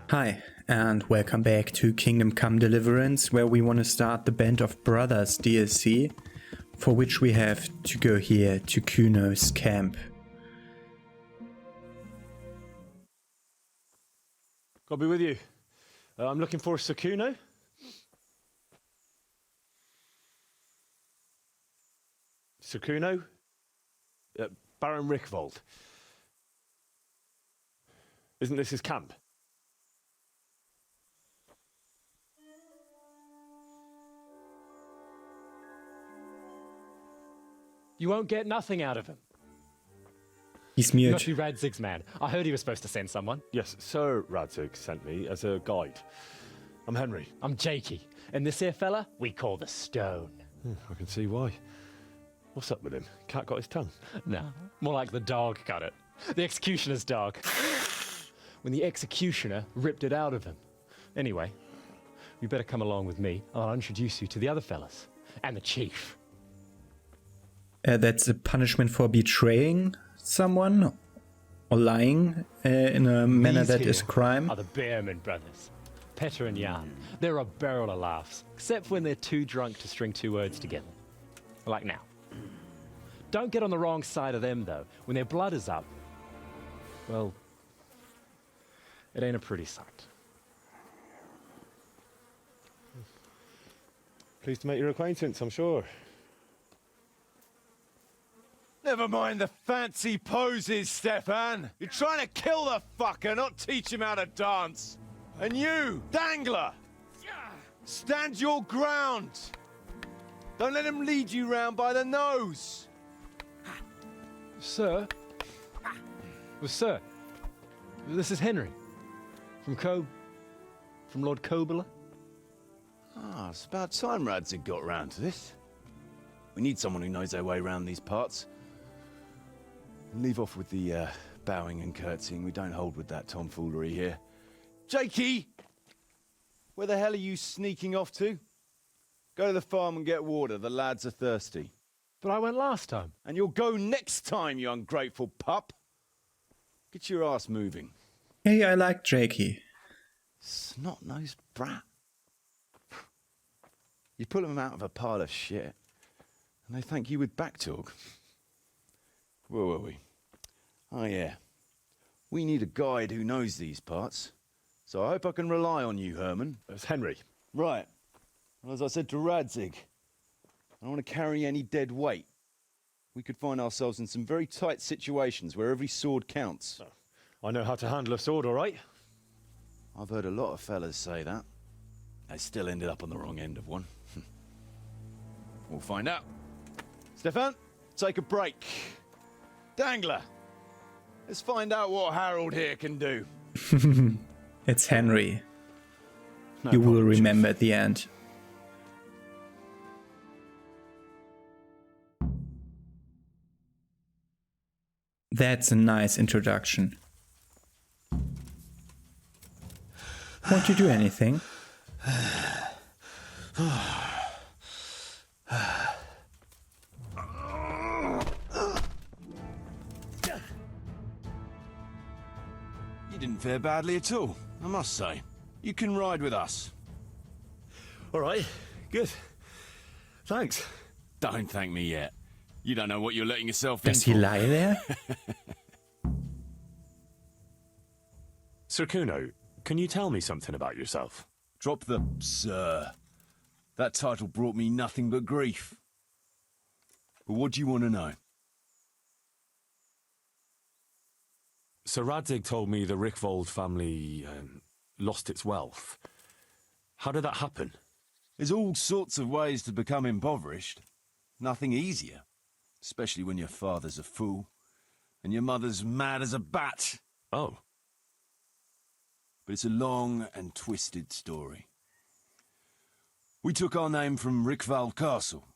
Hi, and welcome back to Kingdom Come Deliverance, where we want to start the Band of Brothers DLC, for which we have to go here to Kuno's camp. God be with you. I'm looking for Sir Kuno. Sir Kuno? Baron Rickvold. Isn't this his camp? You won't get nothing out of him. He's You mute. must be Radzig's man. I heard he was supposed to send someone. Yes, Sir Radzig sent me as a guide. I'm Henry. I'm Jakey. And this here fella, we call the Stone. I can see why. What's up with him? Cat got his tongue. No, more like the dog got it. The executioner's dog. When the executioner ripped it out of him. Anyway, you better come along with me. I'll introduce you to the other fellas. And the chief. That's a punishment for betraying someone or lying in a manner These that here is crime. Are the Behrman brothers. Petter and Jan. They're a barrel of laughs. Except when they're too drunk to string two words together. Like now. Don't get on the wrong side of them, though. When their blood is up, well, it ain't a pretty sight. Pleased to make your acquaintance, I'm sure. Never mind the fancy poses, Stefan. You're trying to kill the fucker, not teach him how to dance. And you, Dangler, stand your ground. Don't let him lead you round by the nose. Sir? Well, sir, this is Henry. From Lord Kobler. Ah, it's about time Radzig got round to this. We need someone who knows their way around these parts. Leave off with the bowing and curtsying. We don't hold with that tomfoolery here. Jakey! Where the hell are you sneaking off to? Go to the farm and get water. The lads are thirsty. But I went last time. And you'll go next time, you ungrateful pup. Get your ass moving. Hey, I like Jakey. Snot-nosed brat. You pull them out of a pile of shit, and they thank you with back talk. Where were we? Oh, yeah. We need a guide who knows these parts. So I hope I can rely on you, Herman. It's Henry. Right. Well, as I said to Radzig, I don't want to carry any dead weight. We could find ourselves in some very tight situations where every sword counts. I know how to handle a sword, all right? I've heard a lot of fellas say that. They still ended up on the wrong end of one. We'll find out. Stefan, take a break. Dangler, let's find out what Harold here can do. It's Henry. No You will problem, Chief. remember at the end. That's a nice introduction. Won't you do anything? You didn't fare badly at all, I must say. You can ride with us. All right, good. Thanks. Don't thank me yet. You don't know what you're letting yourself Does in he for. lie there? Sir Kuno, can you tell me something about yourself? Drop the sir. That title brought me nothing but grief. But what do you want to know? Sir Radzig told me the Rickvold family lost its wealth. How did that happen? There's all sorts of ways to become impoverished. Nothing easier. Especially when your father's a fool. And your mother's mad as a bat. Oh, But it's a long and twisted story. We took our name from Rickvold Castle.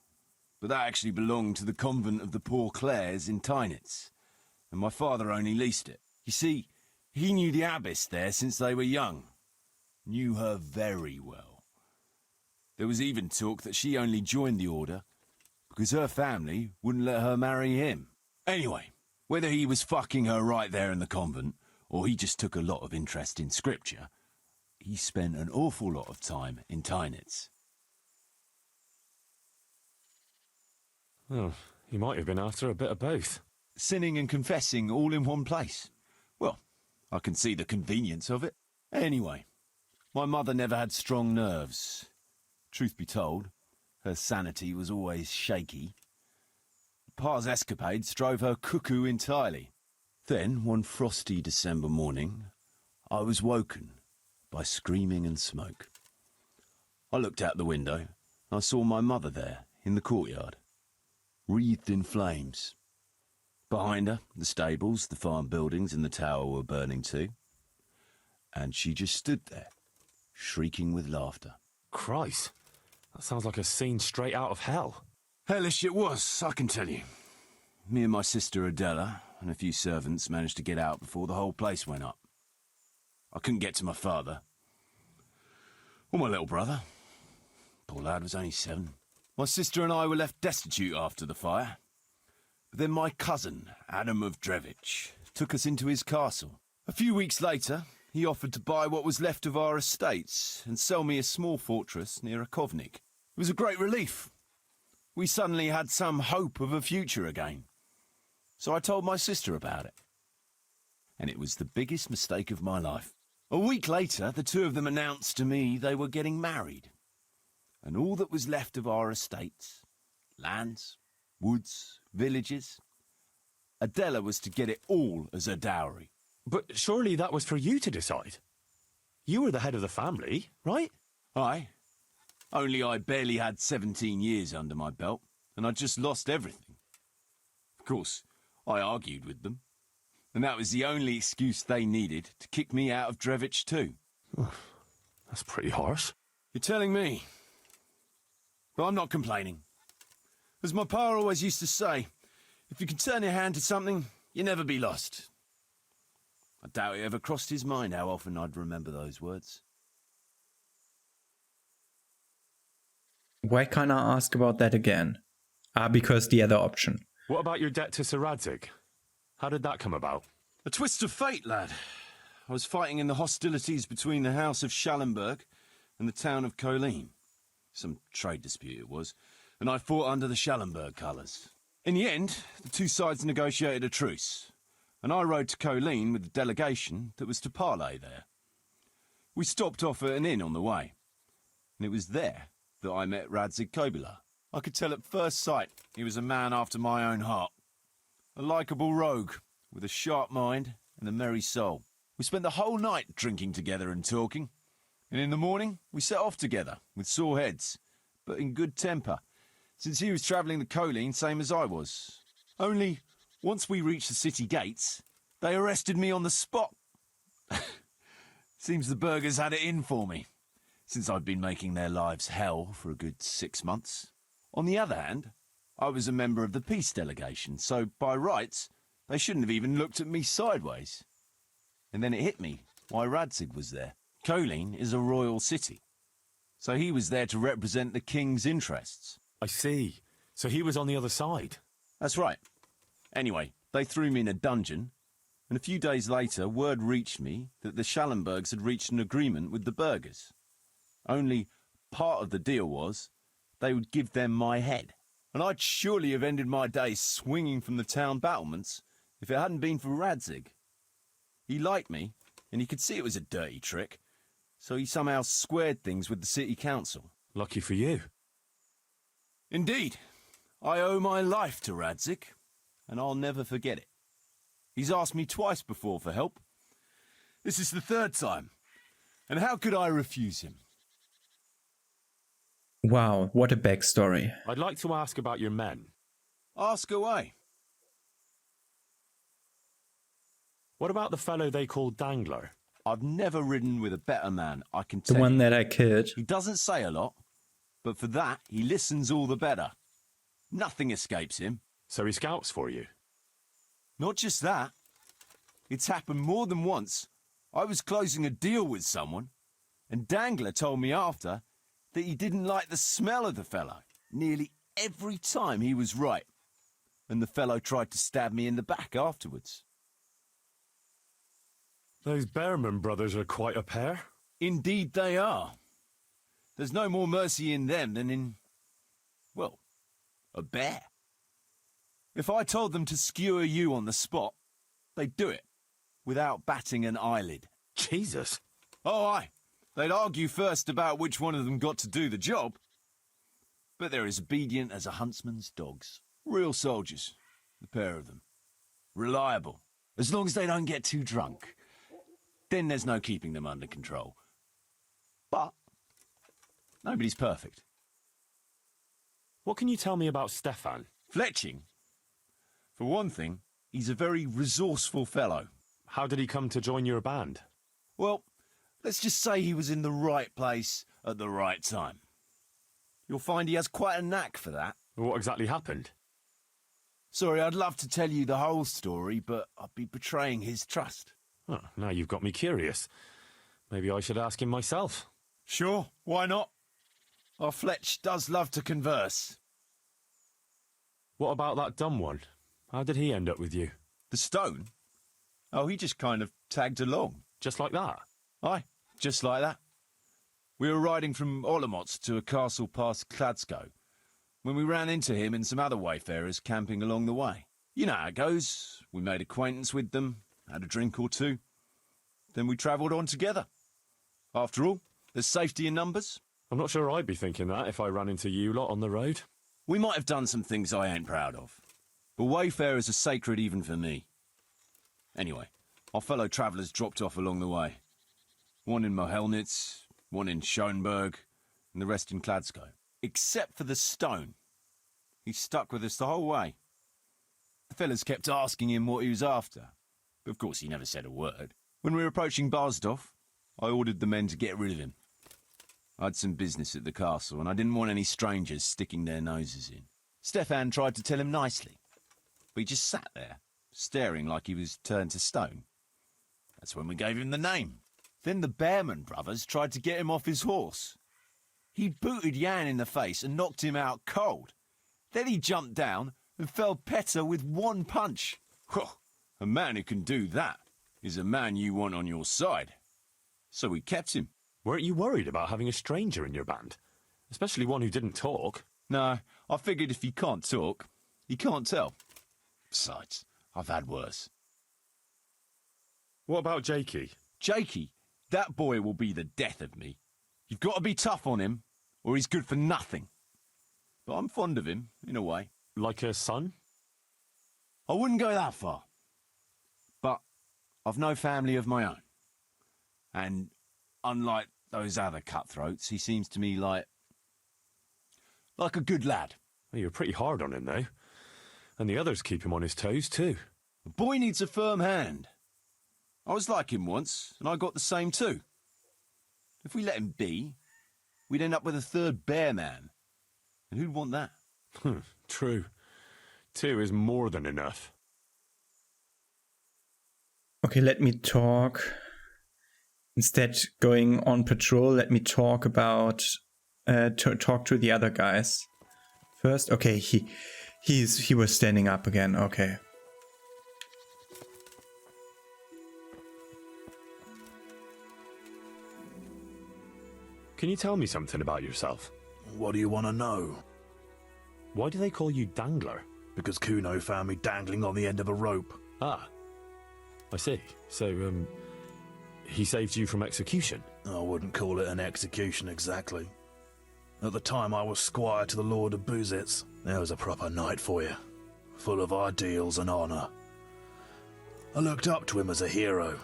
But that actually belonged to the convent of the Poor Clares in Tynitz. And my father only leased it. You see, he knew the abbess there since they were young. Knew her very well. There was even talk that she only joined the order because her family wouldn't let her marry him. Anyway, whether he was fucking her right there in the convent, or he just took a lot of interest in scripture, he spent an awful lot of time in Tynitz. Oh, he might have been after a bit of both. Sinning and confessing all in one place. Well, I can see the convenience of it. Anyway, my mother never had strong nerves. Truth be told, her sanity was always shaky. Pa's escapades drove her cuckoo entirely. Then, one frosty December morning, I was woken by screaming and smoke. I looked out the window and I saw my mother there in the courtyard, wreathed in flames. Behind her, the stables, the farm buildings and the tower were burning too. And she just stood there, shrieking with laughter. Christ, that sounds like a scene straight out of hell. Hellish it was, I can tell you. Me and my sister Adela and a few servants managed to get out before the whole place went up. I couldn't get to my father. Or my little brother. Poor lad was only 7. My sister and I were left destitute after the fire. But then my cousin, Adam of Drevich, took us into his castle. A few weeks later, he offered to buy what was left of our estates and sell me a small fortress near Akovnik. It was a great relief. We suddenly had some hope of a future again. So I told my sister about it. And it was the biggest mistake of my life. A week later, the two of them announced to me they were getting married. And all that was left of our estates, lands, woods, villages, Adela was to get it all as a dowry. But surely that was for you to decide. You were the head of the family, right? Aye. Only I barely had 17 years under my belt, and I'd just lost everything. Of course, I argued with them, and that was the only excuse they needed to kick me out of Drevich too. That's pretty harsh. You're telling me. But I'm not complaining. As my pa always used to say, if you can turn your hand to something, you'll never be lost. I doubt it ever crossed his mind how often I'd remember those words. Why can't I ask about that again? Because the other option. What about your debt to Sir Radzig? How did that come about? A twist of fate, lad. I was fighting in the hostilities between the House of Schallenberg and the town of Colleen. Some trade dispute it was, and I fought under the Schallenberg colours. In the end, the two sides negotiated a truce, and I rode to Colleen with the delegation that was to parley there. We stopped off at an inn on the way, and it was there that I met Radzig Kobyla. I could tell at first sight he was a man after my own heart. A likeable rogue, with a sharp mind and a merry soul. We spent the whole night drinking together and talking, and in the morning we set off together, with sore heads, but in good temper, since he was travelling the Colleen same as I was. Only, once we reached the city gates, they arrested me on the spot. Seems the burghers had it in for me, since I'd been making their lives hell for a good 6 months. On the other hand, I was a member of the peace delegation, so by rights, they shouldn't have even looked at me sideways. And then it hit me why Radzig was there. Colleen is a royal city, so he was there to represent the king's interests. I see. So he was on the other side. That's right. Anyway, they threw me in a dungeon, and a few days later word reached me that the Schallenbergs had reached an agreement with the burghers. Only part of the deal was they would give them my head. And I'd surely have ended my days swinging from the town battlements if it hadn't been for Radzig. He liked me, and he could see it was a dirty trick, so he somehow squared things with the city council. Lucky for you. Indeed. I owe my life to Radzig, and I'll never forget it. He's asked me twice before for help. This is the 3rd time, and how could I refuse him? Wow, what a backstory. I'd like to ask about your men. Ask away. What about the fellow they call Dangler? I've never ridden with a better man, I can The tell one you. that I killed. He doesn't say a lot, but for that, he listens all the better. Nothing escapes him. So he scouts for you? Not just that. It's happened more than once. I was closing a deal with someone, and Dangler told me after that he didn't like the smell of the fellow nearly every time he was right, and the fellow tried to stab me in the back afterwards. Those Behrman brothers are quite a pair. Indeed they are. There's no more mercy in them than in, well, a bear. If I told them to skewer you on the spot, they'd do it, without batting an eyelid. Jesus. Oh, aye. They'd argue first about which one of them got to do the job. But they're as obedient as a huntsman's dogs. Real soldiers, the pair of them. Reliable, as long as they don't get too drunk. Then there's no keeping them under control. But nobody's perfect. What can you tell me about Stefan? Fletching? For one thing, he's a very resourceful fellow. How did he come to join your band? Well, let's just say he was in the right place at the right time. You'll find he has quite a knack for that. What exactly happened? Sorry, I'd love to tell you the whole story, but I'd be betraying his trust. Oh, now you've got me curious. Maybe I should ask him myself. Sure, why not? Our Fletch does love to converse. What about that dumb one? How did he end up with you? The stone? Oh, he just kind of tagged along. Just like that? Aye, just like that. We were riding from Olomouc to a castle past Kladsko, when we ran into him and some other wayfarers camping along the way. You know how it goes. We made acquaintance with them, had a drink or two. Then we travelled on together. After all, there's safety in numbers. I'm not sure I'd be thinking that if I ran into you lot on the road. We might have done some things I ain't proud of, but wayfarers are sacred even for me. Anyway, our fellow travellers dropped off along the way. One in Mohelnitz, one in Schoenberg, and the rest in Kladsko. Except for the stone. He stuck with us the whole way. The fellas kept asking him what he was after, but of course he never said a word. When we were approaching Barsdorf, I ordered the men to get rid of him. I had some business at the castle, and I didn't want any strangers sticking their noses in. Stefan tried to tell him nicely, but he just sat there, staring like he was turned to stone. That's when we gave him the name. Then the Bearman brothers tried to get him off his horse. He booted Jan in the face and knocked him out cold. Then he jumped down and felled Petter with one punch. A man who can do that is a man you want on your side. So we kept him. Weren't you worried about having a stranger in your band? Especially one who didn't talk. No, I figured if he can't talk, he can't tell. Besides, I've had worse. What about Jakey? Jakey, that boy will be the death of me. You've got to be tough on him, or he's good for nothing. But I'm fond of him, in a way. Like a son? I wouldn't go that far. But I've no family of my own. And unlike those other cutthroats, he seems to me like a good lad. Well, you're pretty hard on him, though. And the others keep him on his toes, too. The boy needs a firm hand. I was like him once, and I got the same too. If we let him be, we'd end up with a third bear man. And who'd want that? True. 2 is more than enough. Okay, let me talk. Instead going on patrol, let me talk about talk to the other guys. First, okay, he was standing up again. Okay. Can you tell me something about yourself? What do you want to know? Why do they call you Dangler? Because Kuno found me dangling on the end of a rope. Ah, I see. So, he saved you from execution? I wouldn't call it an execution exactly. At the time I was squire to the Lord of Buzitz. There was a proper knight for you, full of ideals and honour. I looked up to him as a hero.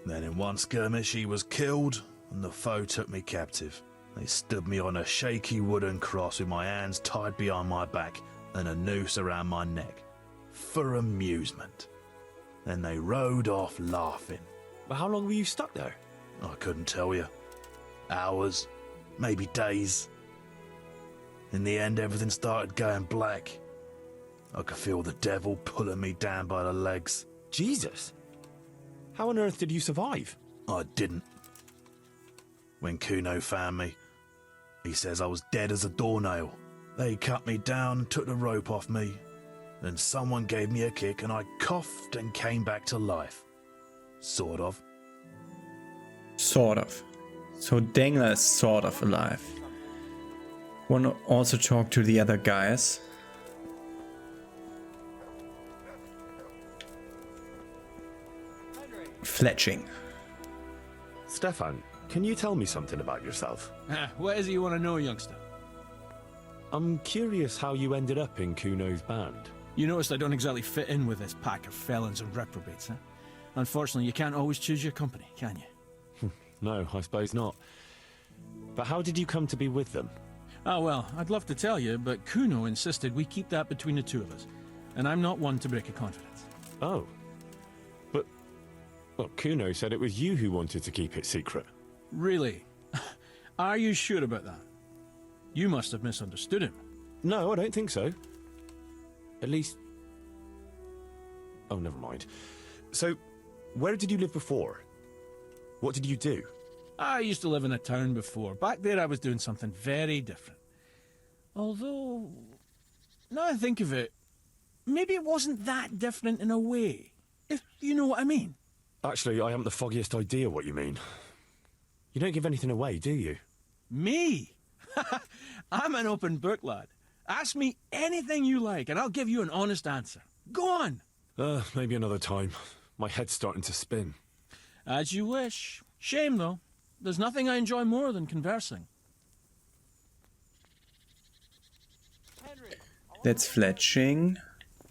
Then in one skirmish he was killed, and the foe took me captive. They stood me on a shaky wooden cross with my hands tied behind my back and a noose around my neck, for amusement. Then they rode off laughing. But how long were you stuck there? I couldn't tell you. Hours, maybe days. In the end, everything started going black. I could feel the devil pulling me down by the legs. Jesus! How on earth did you survive? I didn't. When Kuno found me, he says I was dead as a doornail. They cut me down and took the rope off me. Then someone gave me a kick and I coughed and came back to life. Sort of. Sort of. So Dengler is sort of alive. Wanna also talk to the other guys. Fletching. Stefan, can you tell me something about yourself? What is it you want to know, youngster? I'm curious how you ended up in Kuno's band. You noticed I don't exactly fit in with this pack of felons and reprobates, huh? Unfortunately, you can't always choose your company, can you? No, I suppose not. But how did you come to be with them? Oh, well, I'd love to tell you, but Kuno insisted we keep that between the two of us. And I'm not one to break a confidence. Oh. But, well, Kuno said it was you who wanted to keep it secret. Really? Are you sure about that? You must have misunderstood him. No, I don't think so. At least... Oh, never mind. So, where did you live before? What did you do? I used to live in a town before. Back there I was doing something very different. Although, now I think of it, maybe it wasn't that different in a way. If you know what I mean. Actually, I haven't the foggiest idea what you mean. You don't give anything away, do you? Me? I'm an open book, lad. Ask me anything you like, and I'll give you an honest answer. Go on. Maybe another time. My head's starting to spin. As you wish. Shame, though. There's nothing I enjoy more than conversing. That's fletching.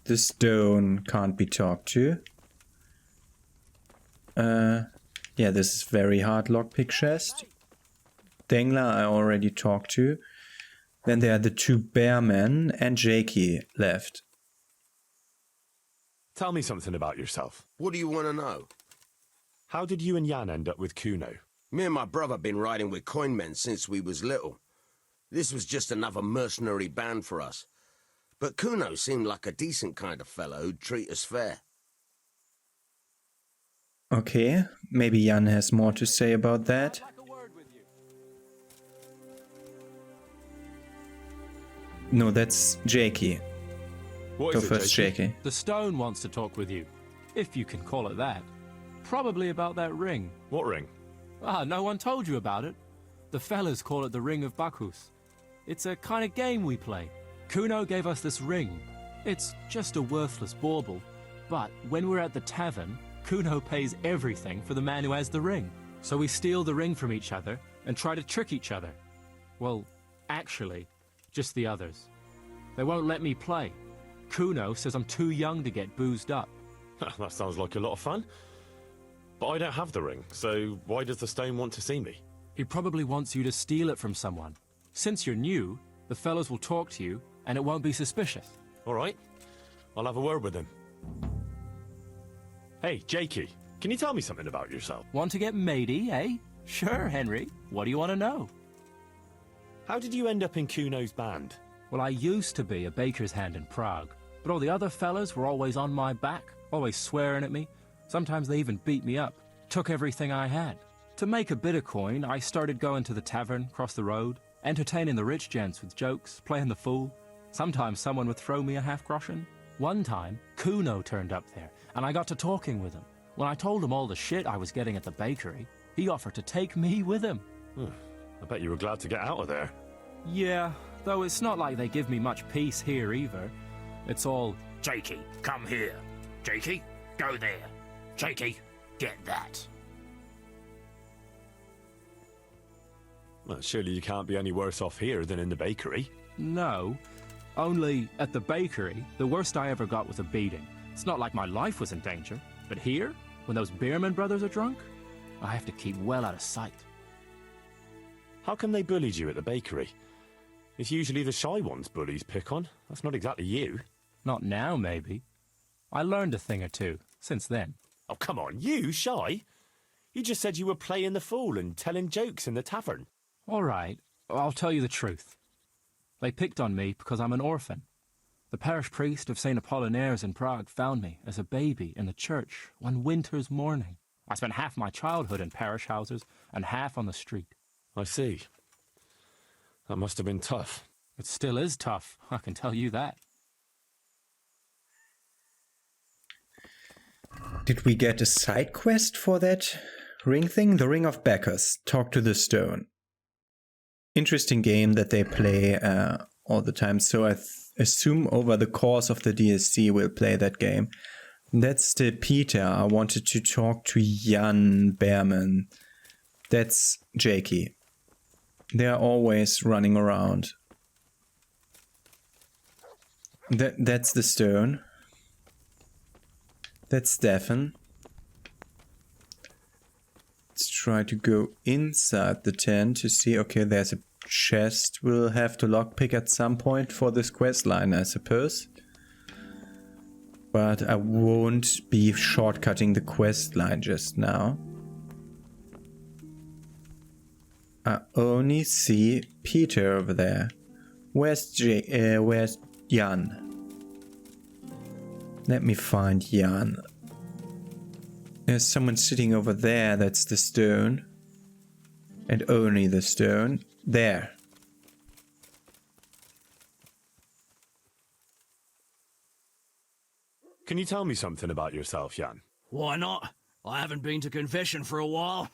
The stone can't be talked to. Yeah, this is very hard lockpick chest. Dengler I already talked to. Then there are the two bearmen and Jakey left. Tell me something about yourself. What do you want to know? How did you and Jan end up with Kuno? Me and my brother been riding with coinmen since we was little. This was just another mercenary band for us. But Kuno seemed like a decent kind of fellow who'd treat us fair. Okay, maybe Jan has more to say about that. No, that's Jakey. What Go is it, first, Jakey? Jakey. The stone wants to talk with you, if you can call it that. Probably about that ring. What ring? Ah, no one told you about it. The fellas call it the Ring of Bacchus. It's a kind of game we play. Kuno gave us this ring. It's just a worthless bauble. But when we're at the tavern, Kuno pays everything for the man who has the ring. So we steal the ring from each other and try to trick each other. Well, actually, just the others. They won't let me play. Kuno says I'm too young to get boozed up. That sounds like a lot of fun. But I don't have the ring, so why does the stone want to see me? He probably wants you to steal it from someone. Since you're new, the fellows will talk to you, and it won't be suspicious. All right, I'll have a word with him. Hey, Jakey, can you tell me something about yourself? Want to get matey, eh? Sure, Henry. What do you want to know? How did you end up in Kuno's band? Well, I used to be a baker's hand in Prague, but all the other fellas were always on my back, always swearing at me. Sometimes they even beat me up, took everything I had. To make a bit of coin, I started going to the tavern across the road, entertaining the rich gents with jokes, playing the fool. Sometimes someone would throw me a half-groschen. One time, Kuno turned up there, and I got to talking with him. When I told him all the shit I was getting at the bakery, he offered to take me with him. I bet you were glad to get out of there. Yeah, though it's not like they give me much peace here either. It's all, Jakey, come here. Jakey, go there. Jakey, get that. Well, surely you can't be any worse off here than in the bakery. no. Only, at the bakery, the worst I ever got was a beating. It's not like my life was in danger. But here, when those Beerman brothers are drunk, I have to keep well out of sight. How come they bullied you at the bakery? It's usually the shy ones bullies pick on. That's not exactly you. Not now, maybe. I learned a thing or two since then. Oh, come on, you shy? You just said you were playing the fool and telling jokes in the tavern. All right, I'll tell you the truth. They picked on me because I'm an orphan. The parish priest of St. Apollinaire's in Prague found me as a baby in the church one winter's morning. I spent half my childhood in parish houses and half on the street. I see. That must have been tough. It still is tough, I can tell you that. Did we get a side quest for that Ring thing, the Ring of Bacchus. Talk to the stone. Interesting game that they play all the time. So I assume over the course of the DSC we'll play that game. That's the Peter. I wanted to talk to Jan Behrman. That's Jakey. They're always running around. That's the stone. That's Stefan. Let's try to go inside the tent to see. Okay, there's a chest. We'll have to lockpick at some point for this quest line, I suppose. But I won't be shortcutting the quest line just now. I only see Peter over there. Where's Jan? Let me find Jan. There's someone sitting over there. That's the stone. And only the stone. There. Can you tell me something about yourself, Jan? Why not? I haven't been to confession for a while.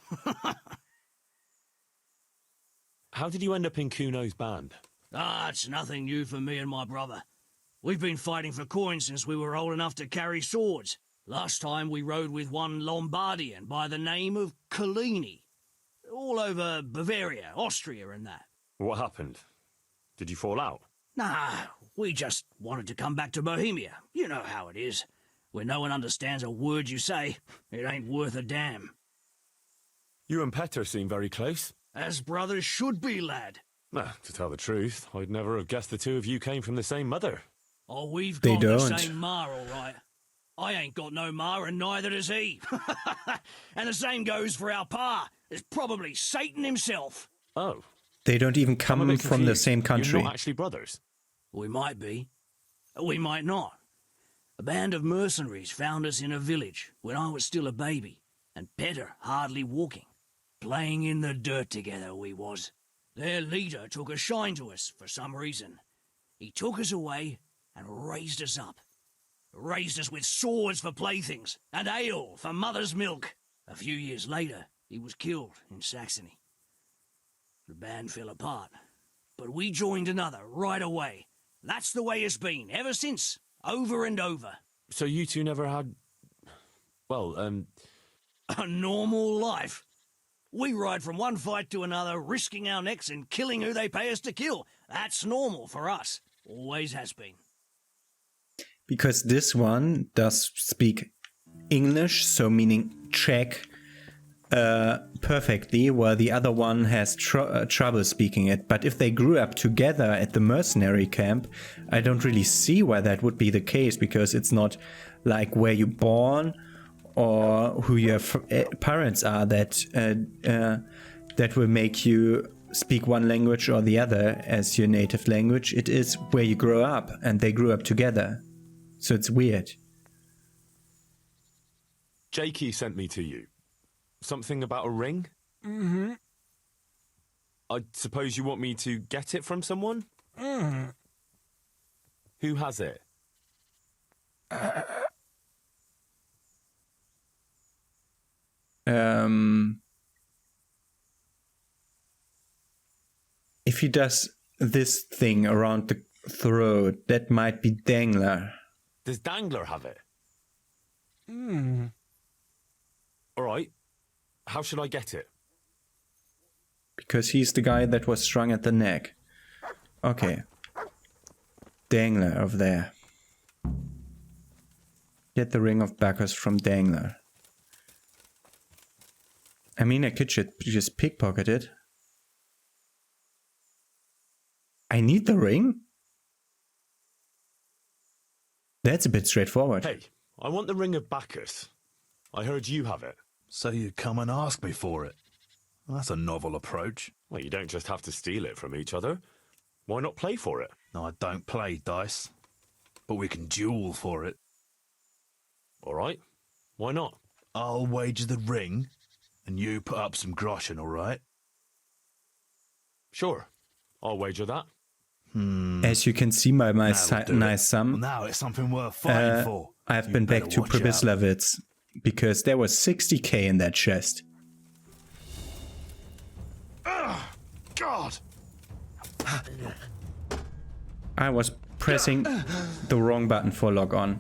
How did you end up in Kuno's band? It's nothing new for me and my brother. We've been fighting for coin since we were old enough to carry swords. Last time we rode with one Lombardian by the name of Collini. All over Bavaria, Austria and that. What happened? Did you fall out? Nah, we just wanted to come back to Bohemia. You know how it is. When no one understands a word you say, it ain't worth a damn. You and Petter seem very close. As brothers should be, lad. To tell the truth, I'd never have guessed the two of you came from the same mother. Oh, we've They got the don't. same ma, all right. I ain't got no ma, and neither does he. And the same goes for our pa. It's probably Satan himself. Oh. They don't even I'm a come bit from the confused. same country. You're not actually brothers? We might be. We might not. A band of mercenaries found us in a village when I was still a baby, and Petter hardly walking. Playing in the dirt together we was. Their leader took a shine to us for some reason. He took us away and raised us up. Raised us with swords for playthings and ale for mother's milk. A few years later, he was killed in Saxony. The band fell apart, but we joined another right away. That's the way it's been ever since, over and over. So you two never had... well, A normal life. We ride from one fight to another, risking our necks and killing who they pay us to kill. That's normal for us. Always has been. Because this one does speak English, so meaning Czech, perfectly, while the other one has trouble speaking it. But if they grew up together at the mercenary camp, I don't really see why that would be the case, because it's not like where you're born or who your parents are that will make you speak one language or the other as your native language. It is where you grow up, and they grew up together. So it's weird. Jakey sent me to you. Something about a ring? Mm-hmm. I suppose you want me to get it from someone? Mm-hmm. Who has it? If he does this thing around the throat, that might be Dangler. Does Dangler have it? Mm. All right. How should I get it? Because he's the guy that was strung at the neck. Okay. Dangler over there. Get the Ring of Bacchus from Dangler. I mean, I could just pickpocket it. I need the ring? That's a bit straightforward. Hey, I want the Ring of Bacchus. I heard you have it. So you come and ask me for it. That's a novel approach. Well, you don't just have to steal it from each other. Why not play for it? No, I don't play dice, but we can duel for it. All right. Why not? I'll wager the ring, and you put up some groschen, all right? Sure. I'll wager that. As you can see by my That'll do nice it. sum, Well, now it's something worth fighting for. I've You been back better to watch out. Probislavitz because there was 60k in that chest. God! I was pressing the wrong button for log on.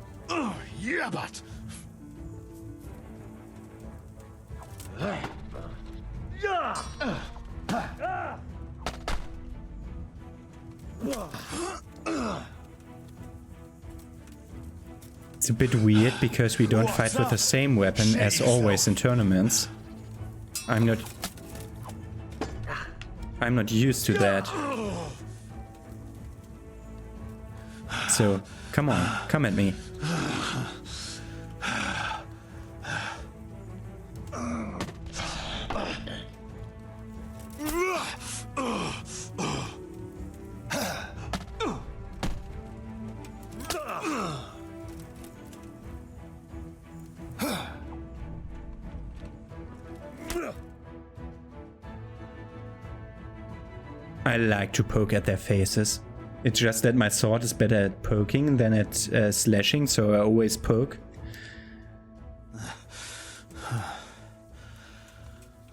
Yeah, but... It's a bit weird because we don't fight with the same weapon as always in tournaments. I'm not used to that. So, come on, come at me. I like to poke at their faces. It's just that my sword is better at poking than at slashing, so I always poke.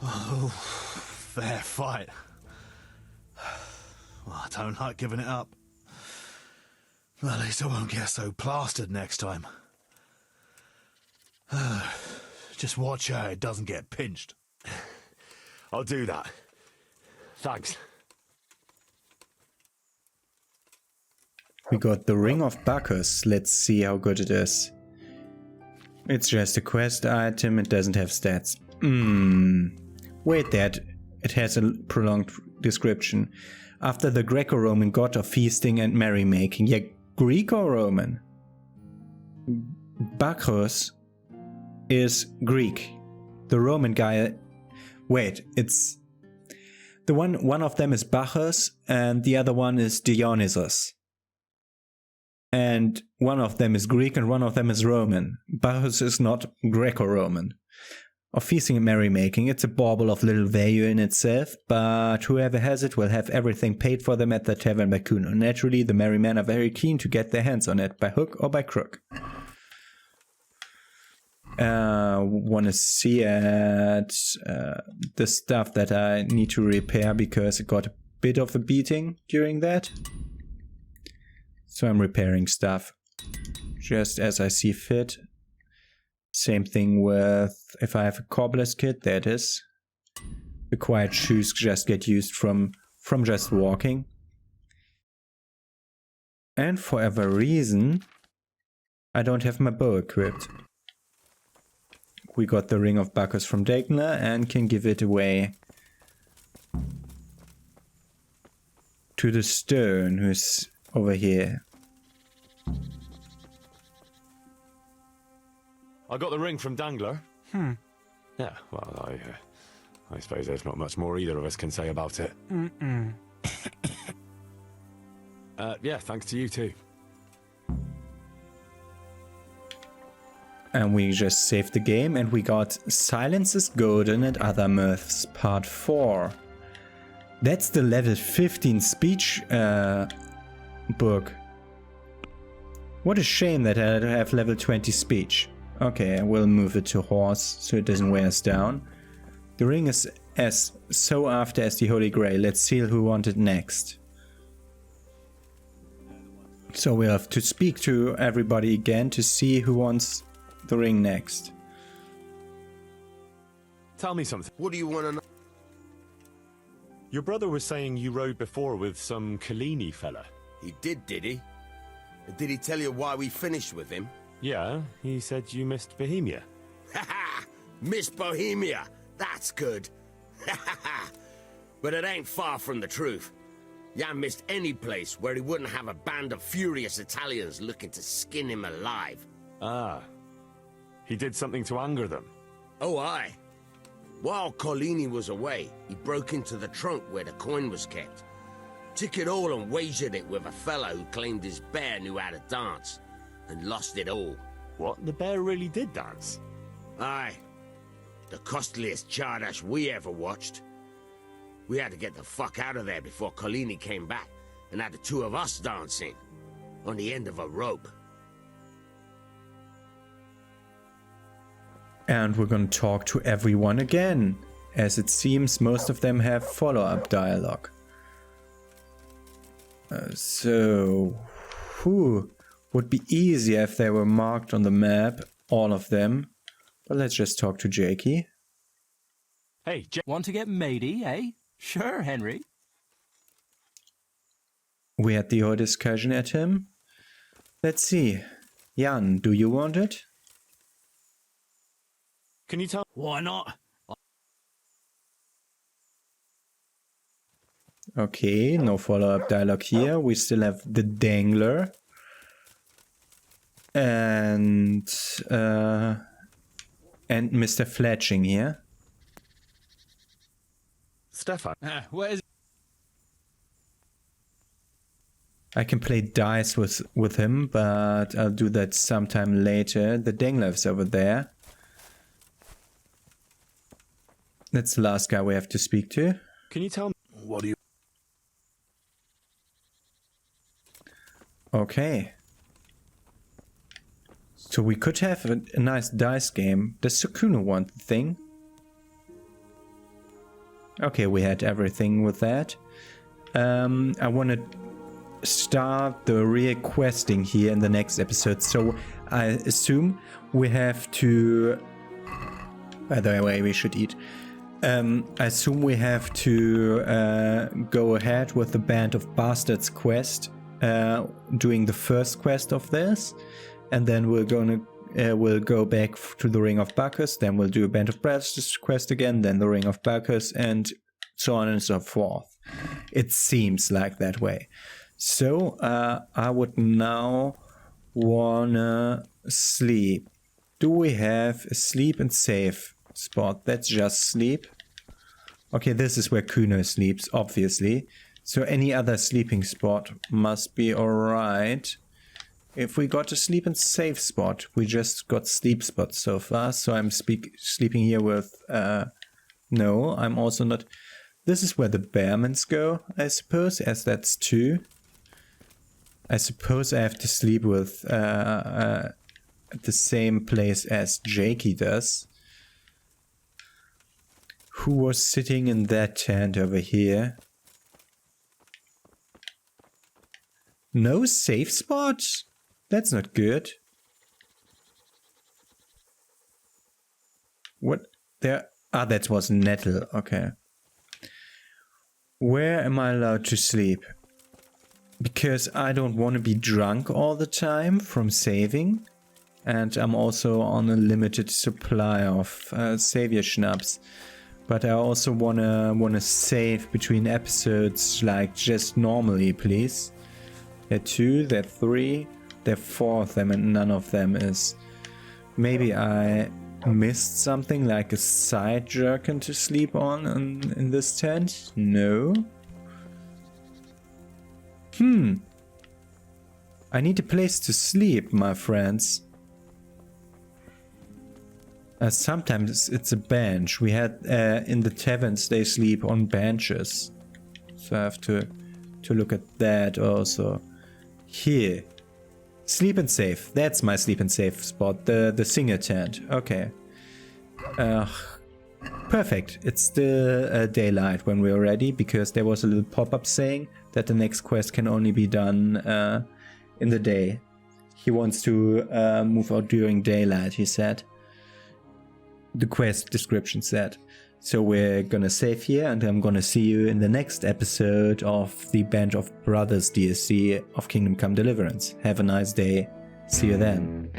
Oh, fair fight. Well, I don't like giving it up. Well, at least I won't get so plastered next time. Just watch how it doesn't get pinched. I'll do that. Thanks. We got the Ring of Bacchus. Let's see how good it is. It's just a quest item. It doesn't have stats. Wait, that it has a prolonged description. After the Greco-Roman god of feasting and merrymaking. Yeah, Greek or Roman? Bacchus is Greek. The Roman guy... Wait, it's... The one of them is Bacchus and the other one is Dionysus. And one of them is Greek and one of them is Roman. Bacchus is not Greco-Roman. Of feasting and merrymaking, it's a bauble of little value in itself, but whoever has it will have everything paid for them at the tavern by Kuno. Naturally, the merry men are very keen to get their hands on it, by hook or by crook. Want to see at the stuff that I need to repair because it got a bit of a beating during that. So I'm repairing stuff just as I see fit. Same thing with if I have a cobbler's kit, there it is. The quiet shoes just get used from just walking. And for whatever reason, I don't have my bow equipped. We got the Ring of Bacchus from Dagner and can give it away to the stone who's over here. I got the ring from Dangler. Yeah, well, I suppose there's not much more either of us can say about it. Yeah, thanks to you too. And we just saved the game and we got Silence is Golden and Other Myths Part 4. That's the level 15 speech book. What a shame that I don't have level 20 speech. Okay, I will move it to horse so it doesn't wear us down. The ring is as so after as the Holy Grail. Let's see who wanted next. So we have to speak to everybody again to see who wants the ring next. Tell me something. What do you want to know? Your brother was saying you rode before with some Collini fella. He did he? Did he tell you why we finished with him? Yeah, he said you missed Bohemia. Ha ha! Miss Bohemia! That's good! Ha ha ha! But it ain't far from the truth. Jan missed any place where he wouldn't have a band of furious Italians looking to skin him alive. Ah. He did something to anger them. Oh, aye. While Collini was away, he broke into the trunk where the coin was kept. Took it all and wagered it with a fellow who claimed his bear knew how to dance. And lost it all. What? The bear really did dance? Aye. The costliest Chardash we ever watched. We had to get the fuck out of there before Collini came back and had the two of us dancing on the end of a rope. And we're going to talk to everyone again, as it seems most of them have follow-up dialogue. So, would be easier if they were marked on the map, all of them. But let's just talk to Jakey. Hey, Want to get matey, eh? Sure, Henry. We had the whole discussion at him. Let's see. Jan, do you want it? can you tell? Why not? Okay, no follow-up dialogue here. We still have the Dangler. And Mr. Fletching here. Stefan. What is I can play dice with him, but I'll do that sometime later. The Dangler's over there. That's the last guy we have to speak to. Can you tell me? What do you... Okay. So we could have a nice dice game. Does Sukuna want the thing? Okay, we had everything with that. I want to start the real questing here in the next episode. So I assume we have to... By the way, we should eat. I assume we have to go ahead with the Band of Bastards quest, doing the first quest of this, and then we'll go back to the Ring of Bacchus, then we'll do a Band of Bastards quest again, then the Ring of Bacchus, and so on and so forth. It seems like that way. So I would now wanna sleep. Do we have a sleep and save spot? That's just sleep. Okay, this is where Kuno sleeps, obviously. So any other sleeping spot must be alright. If we got a sleep and save spot, we just got sleep spots so far. So I'm sleeping here with... no, I'm also not... This is where the Bearmans go, I suppose, as that's 2. I suppose I have to sleep with at the same place as Jakey does. Who was sitting in that tent over here? No safe spots? That's not good. What? There? Ah, that was Nettle. Okay. Where am I allowed to sleep? Because I don't want to be drunk all the time from saving. And I'm also on a limited supply of savior schnapps. But I also wanna save between episodes, like just normally, please. There are 2, there are 3, there are 4 of them, and none of them is. Maybe I missed something like a side jerkin to sleep on in this tent? No. I need a place to sleep, my friends. Sometimes it's a bench. We had in the taverns they sleep on benches, so I have to look at that also. Here, sleep and save. That's my sleep and save spot. The singer tent. Okay. Perfect. It's still daylight when we're ready, because there was a little pop-up saying that the next quest can only be done in the day. He wants to move out during daylight, he said. The quest description said. So we're gonna save here, and I'm gonna see you in the next episode of the Band of Brothers DLC of Kingdom Come Deliverance. Have a nice day. See you then.